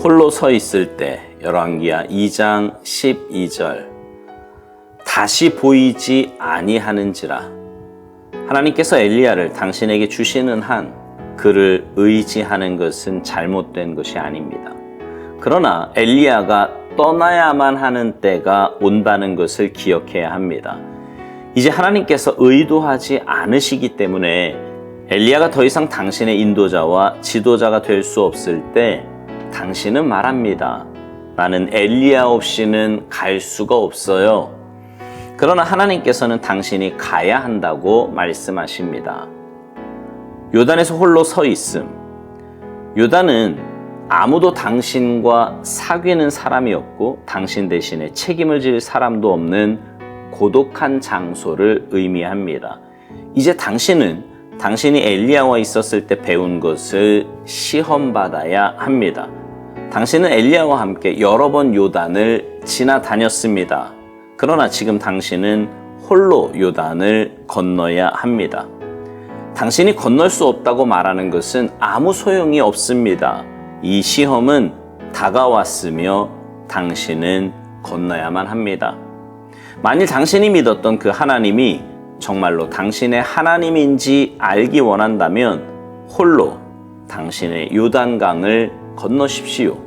홀로 서 있을 때 열왕기하 2장 12절 다시 보이지 아니하는지라. 하나님께서 엘리야를 당신에게 주시는 한 그를 의지하는 것은 잘못된 것이 아닙니다. 그러나 엘리야가 떠나야만 하는 때가 온다는 것을 기억해야 합니다. 이제 하나님께서 의도하지 않으시기 때문에 엘리야가 더 이상 당신의 인도자와 지도자가 될 수 없을 때 당신은 말합니다. 나는 엘리야 없이는 갈 수가 없어요. 그러나 하나님께서는 당신이 가야 한다고 말씀하십니다. 요단에서 홀로 서 있음. 요단은 아무도 당신과 사귀는 사람이 없고 당신 대신에 책임을 질 사람도 없는 고독한 장소를 의미합니다. 이제 당신은 당신이 엘리야와 있었을 때 배운 것을 시험받아야 합니다. 당신은 엘리야와 함께 여러 번 요단을 지나다녔습니다. 그러나 지금 당신은 홀로 요단을 건너야 합니다. 당신이 건널 수 없다고 말하는 것은 아무 소용이 없습니다. 이 시험은 다가왔으며 당신은 건너야만 합니다. 만일 당신이 믿었던 그 하나님이 정말로 당신의 하나님인지 알기 원한다면 홀로 당신의 요단강을 건너십시오.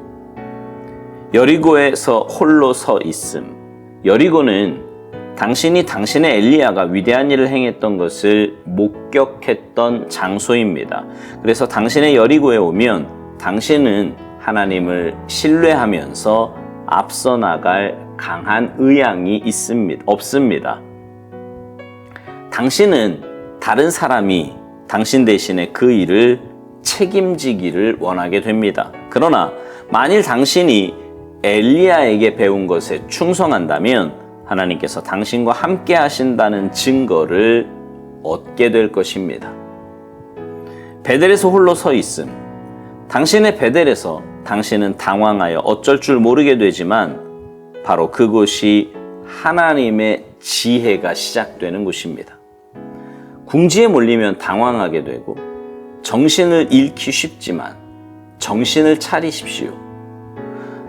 여리고에서 홀로 서 있음. 여리고는 당신이 당신의 엘리야가 위대한 일을 행했던 것을 목격했던 장소입니다. 그래서 당신의 여리고에 오면 당신은 하나님을 신뢰하면서 앞서 나갈 강한 의향이 없습니다. 당신은 다른 사람이 당신 대신에 그 일을 책임지기를 원하게 됩니다. 그러나 만일 당신이 엘리야에게 배운 것에 충성한다면 하나님께서 당신과 함께 하신다는 증거를 얻게 될 것입니다. 베델에서 홀로 서 있음. 당신의 베델에서 당신은 당황하여 어쩔 줄 모르게 되지만 바로 그곳이 하나님의 지혜가 시작되는 곳입니다. 궁지에 몰리면 당황하게 되고 정신을 잃기 쉽지만 정신을 차리십시오.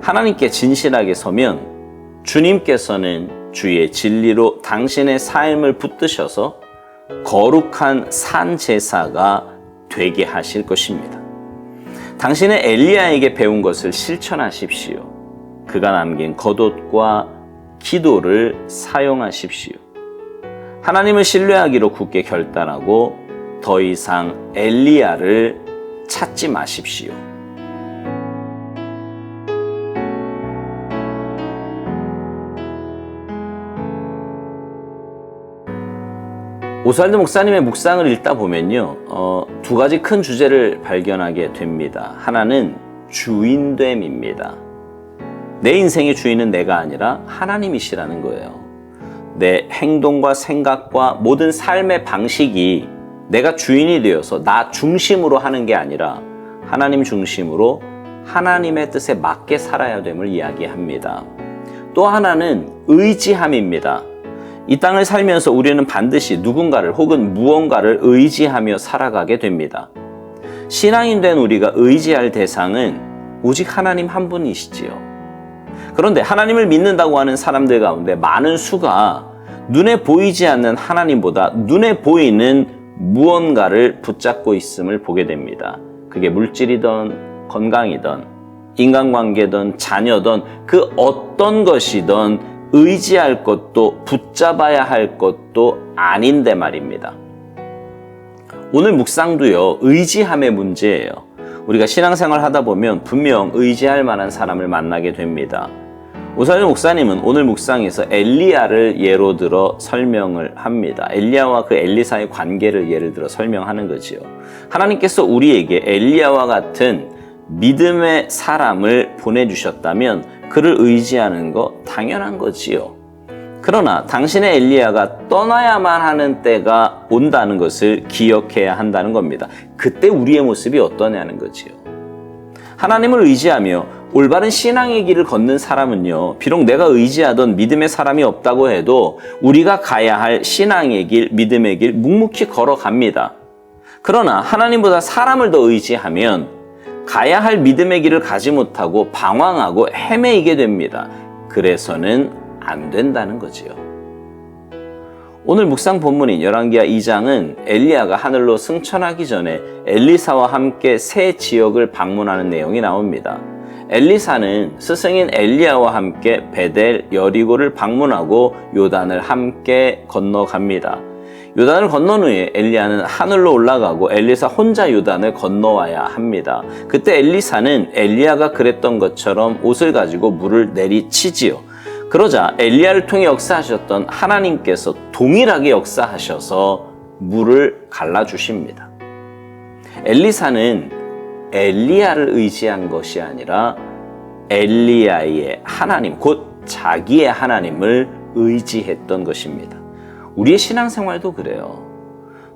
하나님께 진실하게 서면 주님께서는 주의 진리로 당신의 삶을 붙드셔서 거룩한 산 제사가 되게 하실 것입니다. 당신의 엘리야에게 배운 것을 실천하십시오. 그가 남긴 겉옷과 기도를 사용하십시오. 하나님을 신뢰하기로 굳게 결단하고 더 이상 엘리야를 찾지 마십시오. 오스왈드 목사님의 묵상을 읽다 보면요, 두 가지 큰 주제를 발견하게 됩니다. 하나는 주인됨입니다. 내 인생의 주인은 내가 아니라 하나님이시라는 거예요. 내 행동과 생각과 모든 삶의 방식이 내가 주인이 되어서 나 중심으로 하는 게 아니라 하나님 중심으로 하나님의 뜻에 맞게 살아야 됨을 이야기합니다. 또 하나는 의지함입니다. 이 땅을 살면서 우리는 반드시 누군가를 혹은 무언가를 의지하며 살아가게 됩니다. 신앙인 된 우리가 의지할 대상은 오직 하나님 한 분이시지요. 그런데 하나님을 믿는다고 하는 사람들 가운데 많은 수가 눈에 보이지 않는 하나님보다 눈에 보이는 무언가를 붙잡고 있음을 보게 됩니다. 그게 물질이든 건강이든 인간관계든 자녀든 그 어떤 것이든 의지할 것도 붙잡아야 할 것도 아닌데 말입니다. 오늘 묵상도요, 의지함의 문제예요. 우리가 신앙생활 하다 보면 분명 의지할 만한 사람을 만나게 됩니다. 오스왈드 목사님은 오늘 묵상에서 엘리야를 예로 들어 설명을 합니다. 엘리야와 그 엘리사의 관계를 예를 들어 설명하는 거지요. 하나님께서 우리에게 엘리야와 같은 믿음의 사람을 보내주셨다면 그를 의지하는 거 당연한 거지요. 그러나 당신의 엘리야가 떠나야만 하는 때가 온다는 것을 기억해야 한다는 겁니다. 그때 우리의 모습이 어떠냐는 거지요. 하나님을 의지하며 올바른 신앙의 길을 걷는 사람은요, 비록 내가 의지하던 믿음의 사람이 없다고 해도 우리가 가야 할 신앙의 길, 믿음의 길 묵묵히 걸어갑니다. 그러나 하나님보다 사람을 더 의지하면 가야 할 믿음의 길을 가지 못하고 방황하고 헤매이게 됩니다. 그래서는 안 된다는 거지요. 오늘 묵상 본문인 열왕기하 2장은 엘리야가 하늘로 승천하기 전에 엘리사와 함께 세 지역을 방문하는 내용이 나옵니다. 엘리사는 스승인 엘리야와 함께 베델, 여리고를 방문하고 요단을 함께 건너갑니다. 요단을 건넌 후에 엘리야는 하늘로 올라가고 엘리사 혼자 요단을 건너와야 합니다. 그때 엘리사는 엘리야가 그랬던 것처럼 옷을 가지고 물을 내리치지요. 그러자 엘리야를 통해 역사하셨던 하나님께서 동일하게 역사하셔서 물을 갈라주십니다. 엘리사는 엘리야를 의지한 것이 아니라 엘리야의 하나님, 곧 자기의 하나님을 의지했던 것입니다. 우리의 신앙생활도 그래요.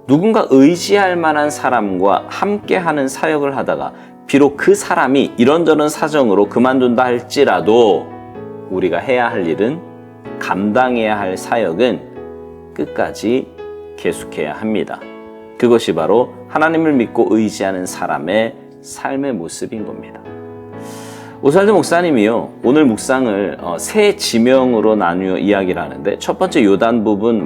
누군가 의지할 만한 사람과 함께하는 사역을 하다가 비록 그 사람이 이런저런 사정으로 그만둔다 할지라도 우리가 해야 할 일은, 감당해야 할 사역은 끝까지 계속해야 합니다. 그것이 바로 하나님을 믿고 의지하는 사람의 삶의 모습인 겁니다. 오살드 목사님이요, 오늘 묵상을 세 지명으로 나누어 이야기를 하는데, 첫 번째 요단 부분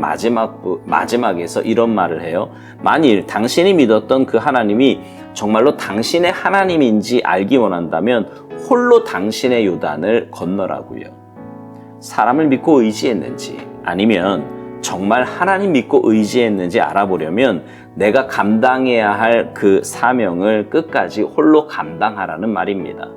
마지막에서 이런 말을 해요. 만일 당신이 믿었던 그 하나님이 정말로 당신의 하나님인지 알기 원한다면 홀로 당신의 요단을 건너라고요. 사람을 믿고 의지했는지, 아니면 정말 하나님 믿고 의지했는지 알아보려면 내가 감당해야 할 그 사명을 끝까지 홀로 감당하라는 말입니다.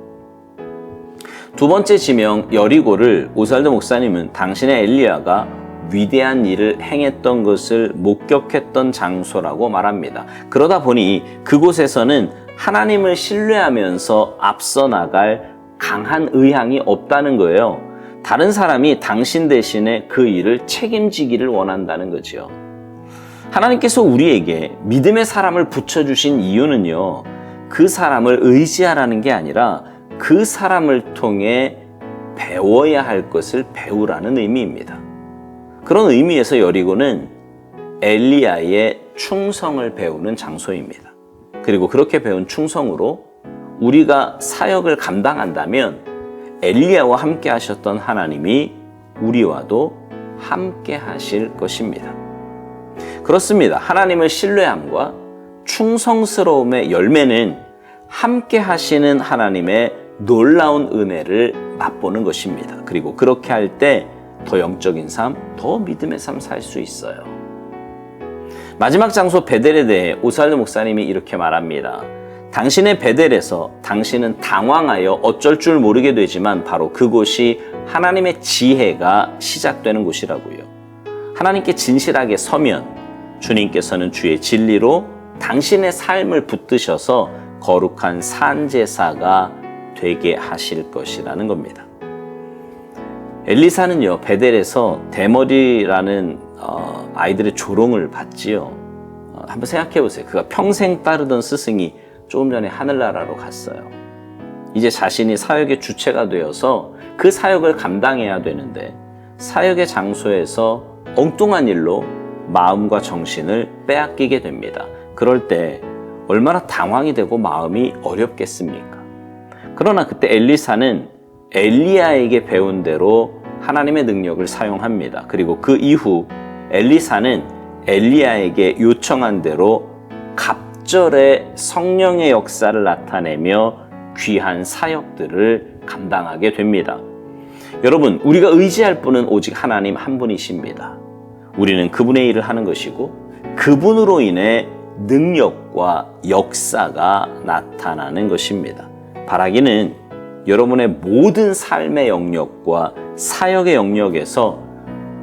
두 번째 지명 여리고를 오살드 목사님은 당신의 엘리야가 위대한 일을 행했던 것을 목격했던 장소라고 말합니다. 그러다 보니 그곳에서는 하나님을 신뢰하면서 앞서 나갈 강한 의향이 없다는 거예요. 다른 사람이 당신 대신에 그 일을 책임지기를 원한다는 거죠. 하나님께서 우리에게 믿음의 사람을 붙여주신 이유는요, 그 사람을 의지하라는 게 아니라 그 사람을 통해 배워야 할 것을 배우라는 의미입니다. 그런 의미에서 여리고는 엘리야의 충성을 배우는 장소입니다. 그리고 그렇게 배운 충성으로 우리가 사역을 감당한다면 엘리야와 함께 하셨던 하나님이 우리와도 함께 하실 것입니다. 그렇습니다. 하나님을 신뢰함과 충성스러움의 열매는 함께 하시는 하나님의 놀라운 은혜를 맛보는 것입니다. 그리고 그렇게 할 때 더 영적인 삶, 더 믿음의 삶 살 수 있어요. 마지막 장소 베델에 대해 오살드 목사님이 이렇게 말합니다. 당신의 베델에서 당신은 당황하여 어쩔 줄 모르게 되지만 바로 그곳이 하나님의 지혜가 시작되는 곳이라고요. 하나님께 진실하게 서면 주님께서는 주의 진리로 당신의 삶을 붙드셔서 거룩한 산제사가 되게 하실 것이라는 겁니다. 엘리사는요, 베델에서 대머리라는 아이들의 조롱을 받지요. 한번 생각해 보세요. 그가 평생 따르던 스승이 조금 전에 하늘나라로 갔어요. 이제 자신이 사역의 주체가 되어서 그 사역을 감당해야 되는데 사역의 장소에서 엉뚱한 일로 마음과 정신을 빼앗기게 됩니다. 그럴 때 얼마나 당황이 되고 마음이 어렵겠습니까? 그러나 그때 엘리사는 엘리야에게 배운 대로 하나님의 능력을 사용합니다. 그리고 그 이후 엘리사는 엘리야에게 요청한 대로 갑절의 성령의 역사를 나타내며 귀한 사역들을 감당하게 됩니다. 여러분, 우리가 의지할 분은 오직 하나님 한 분이십니다. 우리는 그분의 일을 하는 것이고 그분으로 인해 능력과 역사가 나타나는 것입니다. 바라기는 여러분의 모든 삶의 영역과 사역의 영역에서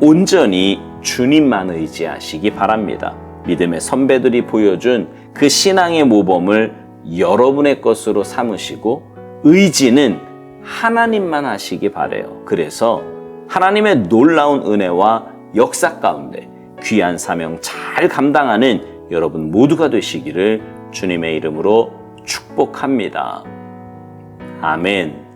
온전히 주님만 의지하시기 바랍니다. 믿음의 선배들이 보여준 그 신앙의 모범을 여러분의 것으로 삼으시고 의지는 하나님만 하시기 바라요. 그래서 하나님의 놀라운 은혜와 역사 가운데 귀한 사명 잘 감당하는 여러분 모두가 되시기를 주님의 이름으로 축복합니다. 아멘.